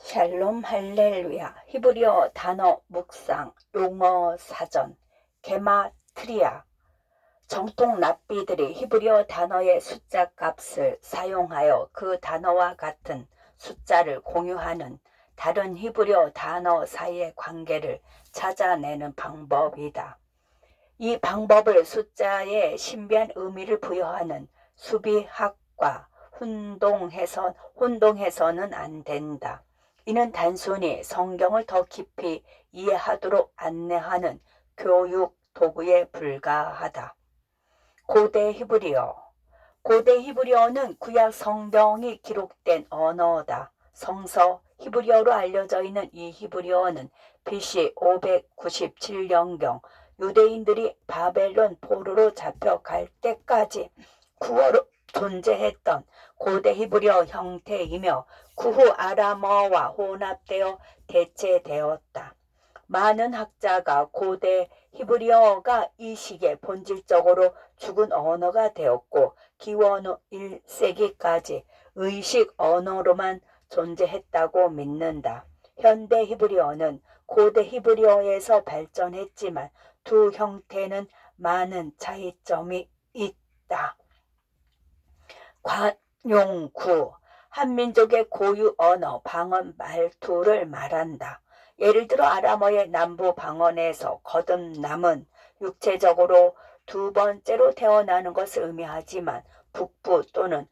샬롬 할렐루야. 히브리어 단어 묵상 용어 사전 게마트리아. 정통 랍비들이 히브리어 단어의 숫자 값을 사용하여 그 단어와 같은 숫자를 공유하는 다른 히브리어 단어 사이의 관계를 찾아내는 방법이다. 이 방법을 숫자에 신비한 의미를 부여하는 수비학과 혼동해서는 안 된다. 이는 단순히 성경을 더 깊이 이해하도록 안내하는 교육 도구에 불과하다. 고대 히브리어는 구약 성경이 기록된 언어다. 성서 히브리어로 알려져 있는 이 히브리어는 BC 597년경 유대인들이 바벨론 포로로 잡혀갈 때까지 구어로 존재했던 고대 히브리어 형태이며 그 후 아람어와 혼합되어 대체되었다. 많은 학자가 고대 히브리어가 이 시기에 본질적으로 죽은 언어가 되었고 기원후 1세기까지 의식 언어로만 존재했다고 믿는다. 현대 히브리어는 고대 히브리어에서 발전했지만 두 형태는 많은 차이점이 있다. 관용구, 한민족의 고유 언어, 방언, 말투를 말한다. 예를 들어 아람어의 남부 방언에서 거듭남은 육체적으로 두 번째로 태어나는 것을 의미하지만 북부 또는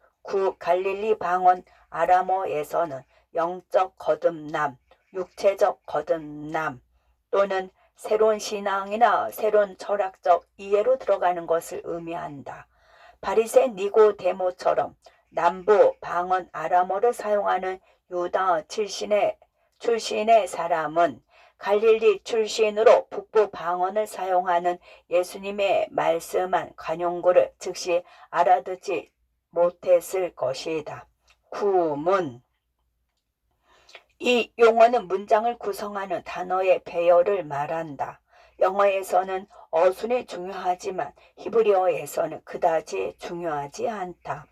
갈릴리 방언 아람어에서는 영적 거듭남, 육체적 거듭남 또는 새로운 신앙이나 새로운 철학적 이해로 들어가는 것을 의미한다. 바리새 니고데모처럼 남부 방언 아람어를 사용하는 유다 출신의 사람은 갈릴리 출신으로 북부 방언을 사용하는 예수님의 말씀한 관용구를 즉시 알아듣지 못했을 것이다. 구문. 이 용어는 문장을 구성하는 단어의 배열을 말한다. 영어에서는 어순이 중요하지만 히브리어에서는 그다지 중요하지 않다.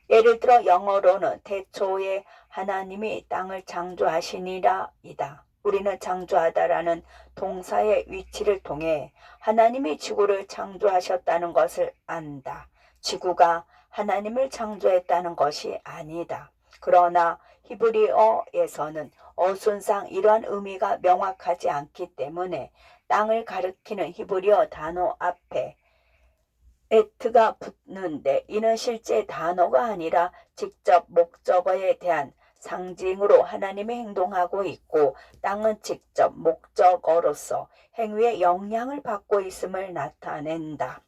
예를 들어 영어로는 태초에 하나님이 땅을 창조하시니라 이다. 우리는 창조하다라는 동사의 위치를 통해 하나님이 지구를 창조하셨다는 것을 안다. 지구가 하나님을 창조했다는 것이 아니다. 그러나 히브리어에서는 어순상 이러한 의미가 명확하지 않기 때문에 땅을 가리키는 히브리어 단어 앞에 에트가 붙는데 이는 실제 단어가 아니라 직접 목적어에 대한 상징으로 하나님이 행동하고 있고 땅은 직접 목적어로서 행위의 영향을 받고 있음을 나타낸다.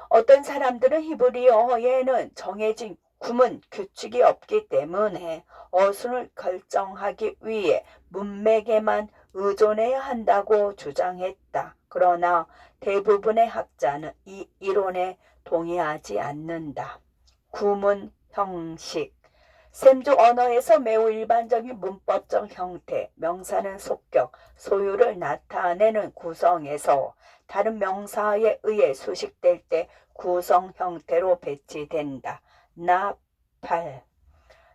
어떤 사람들은 히브리어에는 정해진 구문 규칙이 없기 때문에 어순을 결정하기 위해 문맥에만 의존해야 한다고 주장했다. 그러나 대부분의 학자는 이 이론에 동의하지 않는다. 구문 형식. 셈조 언어에서 매우 일반적인 문법적 형태, 명사는 속격, 소유를 나타내는 구성에서 다른 명사에 의해 수식될 때 구성 형태로 배치된다. 나팔.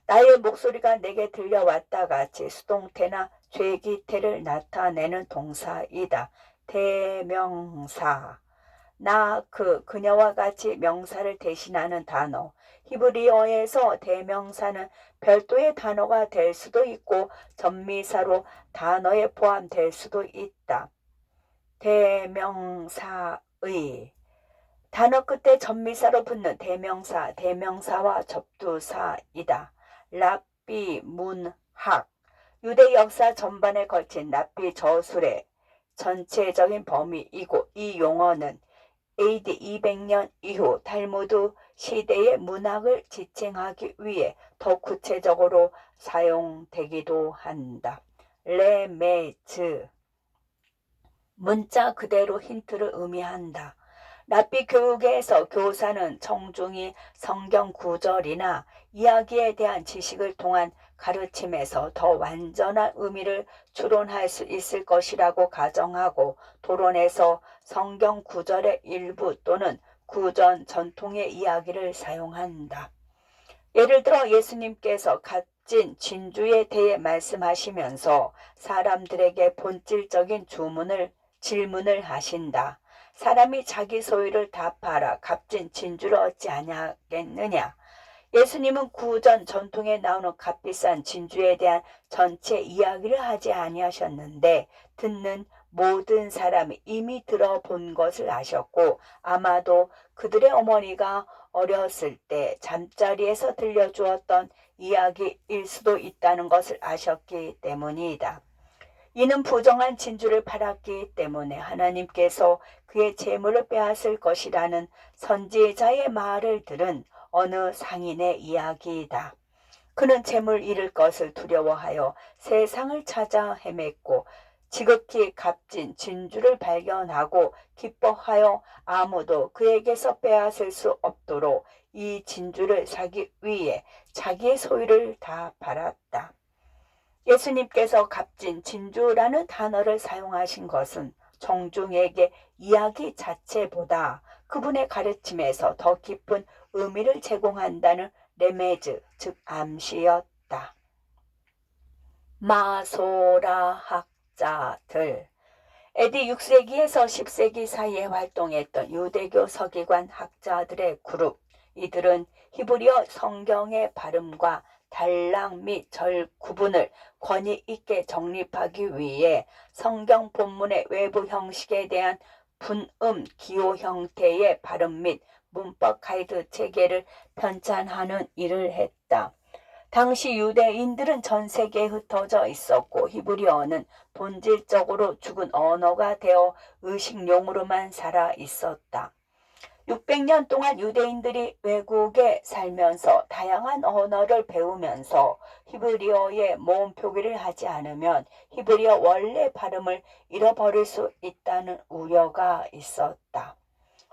나의 목소리가 내게 들려왔다 같이 수동태나 죄기태를 나타내는 동사이다. 대명사. 그녀와 같이 명사를 대신하는 단어. 히브리어에서 대명사는 별도의 단어가 될 수도 있고 전미사로 단어에 포함될 수도 있다. 대명사의. 단어 끝에 전미사로 붙는 대명사, 대명사와 접두사이다. 랍비 문학. 유대 역사 전반에 걸친 랍비 저술의 전체적인 범위이고 이 용어는 AD 200년 이후 탈무드 시대의 문학을 지칭하기 위해 더 구체적으로 사용되기도 한다. 레메즈. 문자 그대로 힌트를 의미한다. 랍비 교육에서 교사는 청중이 성경 구절이나 이야기에 대한 지식을 통한 가르침에서 더 완전한 의미를 추론할 수 있을 것이라고 가정하고 토론에서 성경 구절의 일부 또는 구전 전통의 이야기를 사용한다. 예를 들어 예수님께서 값진 진주에 대해 말씀하시면서 사람들에게 본질적인 질문을 하신다. 사람이 자기 소유를 다 팔아 값진 진주를 얻지 아니하겠느냐? 예수님은 구전 전통에 나오는 값비싼 진주에 대한 전체 이야기를 하지 아니하셨는데 듣는 모든 사람이 이미 들어본 것을 아셨고 아마도 그들의 어머니가 어렸을 때 잠자리에서 들려주었던 이야기일 수도 있다는 것을 아셨기 때문이다. 이는 부정한 진주를 팔았기 때문에 하나님께서 그의 재물을 빼앗을 것이라는 선지자의 말을 들은 어느 상인의 이야기이다. 그는 재물 잃을 것을 두려워하여 세상을 찾아 헤맸고 지극히 값진 진주를 발견하고 기뻐하여 아무도 그에게서 빼앗을 수 없도록 이 진주를 사기 위해 자기의 소유를 다 팔았다. 예수님께서 값진 진주라는 단어를 사용하신 것은 청중에게 이야기 자체보다 그분의 가르침에서 더 깊은 의미를 제공한다는 레메즈, 즉 암시였다. 마소라 학자들. AD 6세기에서 10세기 사이에 활동했던 유대교 서기관 학자들의 그룹. 이들은 히브리어 성경의 발음과 단락 및 절 구분을 권위 있게 정립하기 위해 성경 본문의 외부 형식에 대한 분음 기호 형태의 발음 및 문법 가이드 체계를 편찬하는 일을 했다. 당시 유대인들은 전 세계에 흩어져 있었고 히브리어는 본질적으로 죽은 언어가 되어 의식용으로만 살아 있었다. 600년 동안 유대인들이 외국에 살면서 다양한 언어를 배우면서 히브리어의 모음 표기를 하지 않으면 히브리어 원래 발음을 잃어버릴 수 있다는 우려가 있었다.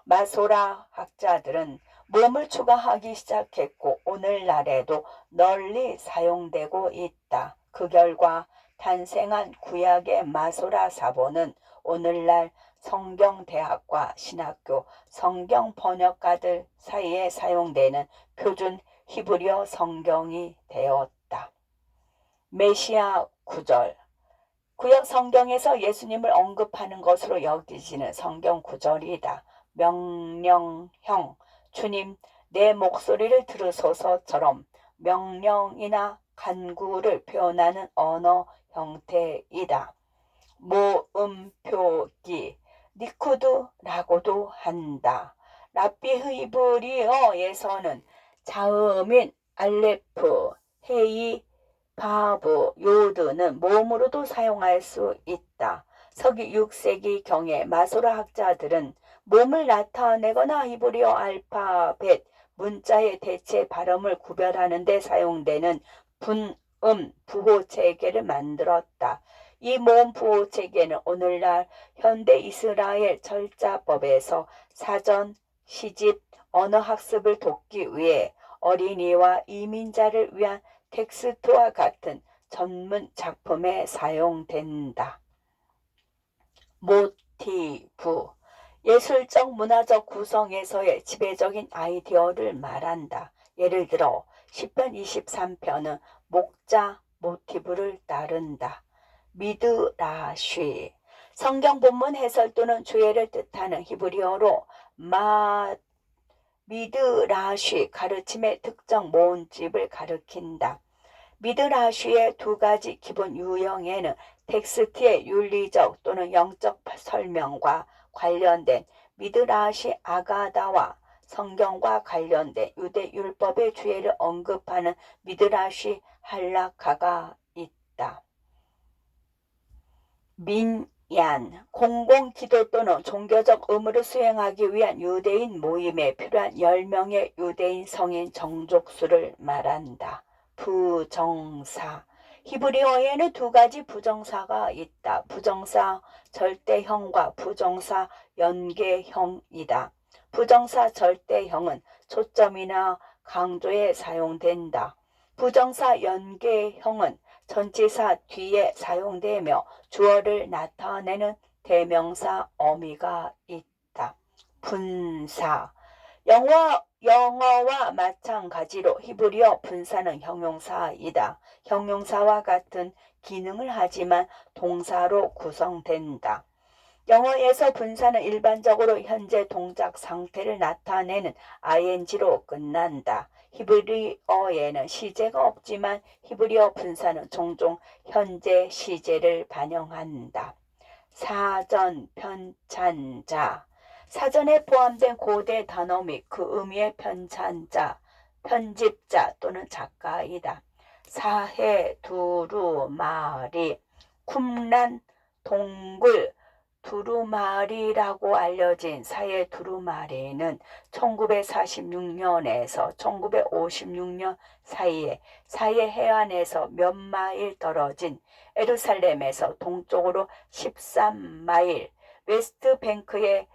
마소라 학자들은 모음을 추가하기 시작했고 오늘날에도 널리 사용되고 있다. 그 결과 탄생한 구약의 마소라 사본은 오늘날 성경대학과 신학교 성경 번역가들 사이에 사용되는 표준 히브리어 성경이 되었다. 메시아 구절. 구약 성경에서 예수님을 언급하는 것으로 여기지는 성경 구절이다. 명령형, 주님 내 목소리를 들으소서처럼 명령이나 간구를 표현하는 언어 형태이다. 모음표기, 니쿠드라고도 한다. 랍비 히브리어에서는 자음인 알레프, 헤이, 바브, 요드는 모음으로도 사용할 수 있다. 서기 6세기 경에 마소라 학자들은 모음을 나타내거나 히브리어 알파벳 문자의 대체 발음을 구별하는 데 사용되는 분음 부호 체계를 만들었다. 이 모음 부호 체계는 오늘날 현대 이스라엘 철자법에서 사전, 시집, 언어 학습을 돕기 위해 어린이와 이민자를 위한 텍스트와 같은 전문 작품에 사용된다. 모티브. 예술적 문화적 구성에서의 지배적인 아이디어를 말한다. 예를 들어 시편 23편은 목자 모티브를 따른다. 미드라쉬. 성경 본문 해설 또는 주예를 뜻하는 히브리어로 미드라쉬 가르침의 특정 모음집을 가리킨다. 미드라쉬의 두 가지 기본 유형에는 텍스트의 윤리적 또는 영적 설명과 관련된 미드라시 아가다와 성경과 관련된 유대 율법의 주예를 언급하는 미드라시 할라카가 있다. 민얀, 공공기도 또는 종교적 의무를 수행하기 위한 유대인 모임에 필요한 10명의 유대인 성인 정족수를 말한다. 부정사. 히브리어에는 두 가지 부정사가 있다. 부정사 절대형과 부정사 연계형이다. 부정사 절대형은 초점이나 강조에 사용된다. 부정사 연계형은 전치사 뒤에 사용되며 주어를 나타내는 대명사 어미가 있다. 분사. 영어와 마찬가지로 히브리어 분사는 형용사이다. 형용사와 같은 기능을 하지만 동사로 구성된다. 영어에서 분사는 일반적으로 현재 동작 상태를 나타내는 ing로 끝난다. 히브리어에는 시제가 없지만 히브리어 분사는 종종 현재 시제를 반영한다. 사전, 편찬자. 사전에 포함된 고대 단어 및 그 의미의 편찬자, 편집자 또는 작가이다. 사해, 두루마리, 쿰란, 동굴, 두루마리라고 알려진 사해 두루마리는 1946년에서 1956년 사이에 사해 해안에서 몇 마일 떨어진 예루살렘에서 동쪽으로 13마일 웨스트뱅크의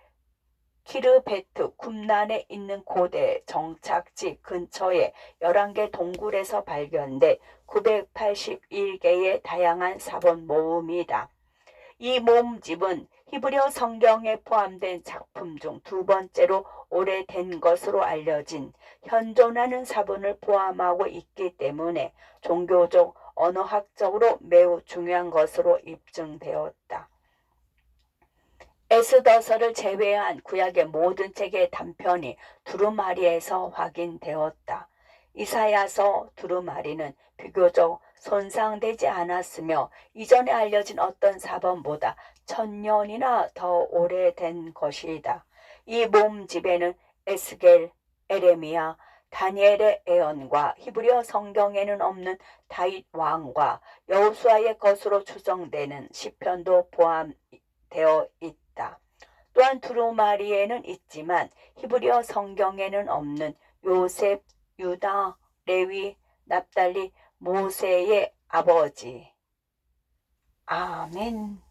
키르베트 쿰란에 있는 고대 정착지 근처의 11개 동굴에서 발견돼 981개의 다양한 사본 모음이다. 이 모음집은 히브리어 성경에 포함된 작품 중 두 번째로 오래된 것으로 알려진 현존하는 사본을 포함하고 있기 때문에 종교적, 언어학적으로 매우 중요한 것으로 입증되었다. 에스더서를 제외한 구약의 모든 책의 단편이 두루마리에서 확인되었다. 이사야서 두루마리는 비교적 손상되지 않았으며 이전에 알려진 어떤 사본보다 1000년이나 더 오래된 것이다. 이 모음집에는 에스겔, 에레미야, 다니엘의 예언과 히브리어 성경에는 없는 다윗 왕과 여호수아의 것으로 추정되는 시편도 포함되어 있다. 또한 두루마리에는 있지만 히브리어 성경에는 없는 요셉, 유다, 레위, 납달리, 모세의 아버지. 아멘.